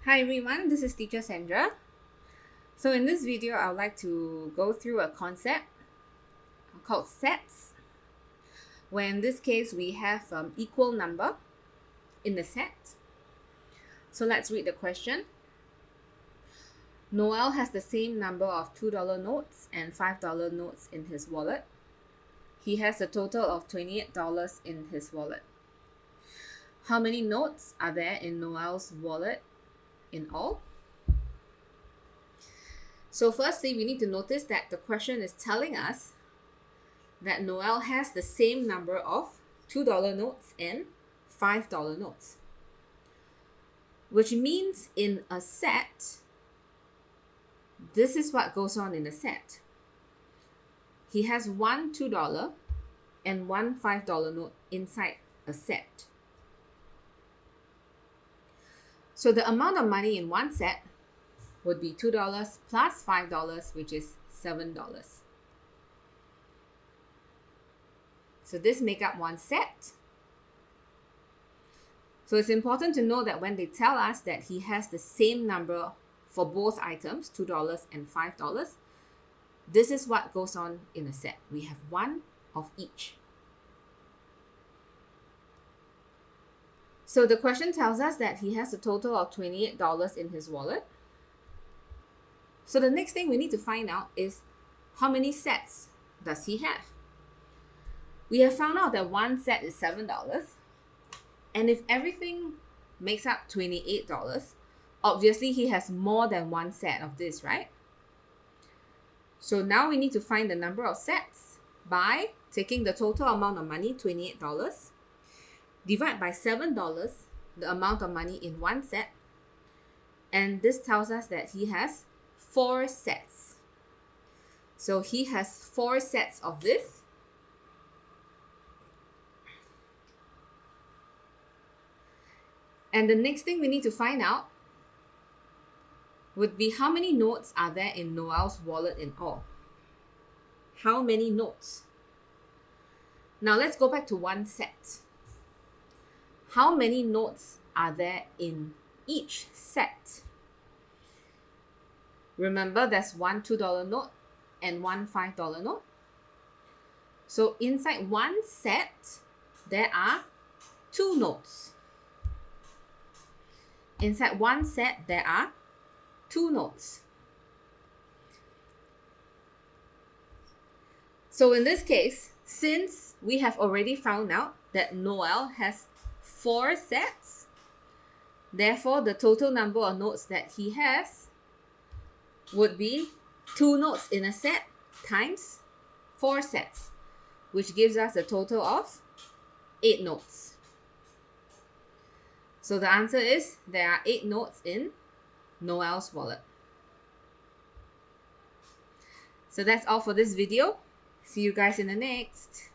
Hi everyone, this is teacher Sandra. So in this video, I would like to go through a concept called sets, where in this case we have equal number in the set. So let's read the question. Noel has the same number of $2 notes and $5 notes in his wallet. He has a total of $28 in his wallet. How many notes are there in Noel's wallet in all? So firstly, we need to notice that the question is telling us that Noel has the same number of $2 notes and $5 notes, which means in a set, this is what goes on in a set. He has one $2 and one $5 note inside a set. So the amount of money in one set would be $2 plus $5, which is $7. So this make up one set. So it's important to know that when they tell us that he has the same number for both items, $2 and $5, this is what goes on in a set. We have one of each. So the question tells us that he has a total of $28 in his wallet. So the next thing we need to find out is how many sets does he have? We have found out that one set is $7. And if everything makes up $28, obviously he has more than one set of this, right? So now we need to find the number of sets by taking the total amount of money, $28, divide by $7, the amount of money in one set. And this tells us that he has 4 sets. So he has 4 sets of this. And the next thing we need to find out would be how many notes are there in Noel's wallet in all? How many notes? Now let's go back to one set. How many notes are there in each set? Remember, there's one $2 note and one $5 note. So inside one set, there are 2 notes. Inside one set, there are 2 notes. So in this case, since we have already found out that Noel has 4 sets, therefore the total number of notes that he has would be 2 notes in a set times 4 sets, which gives us a total of 8 notes. So the answer is there are 8 notes in Noel's wallet. So that's all for this video. See you guys in the next.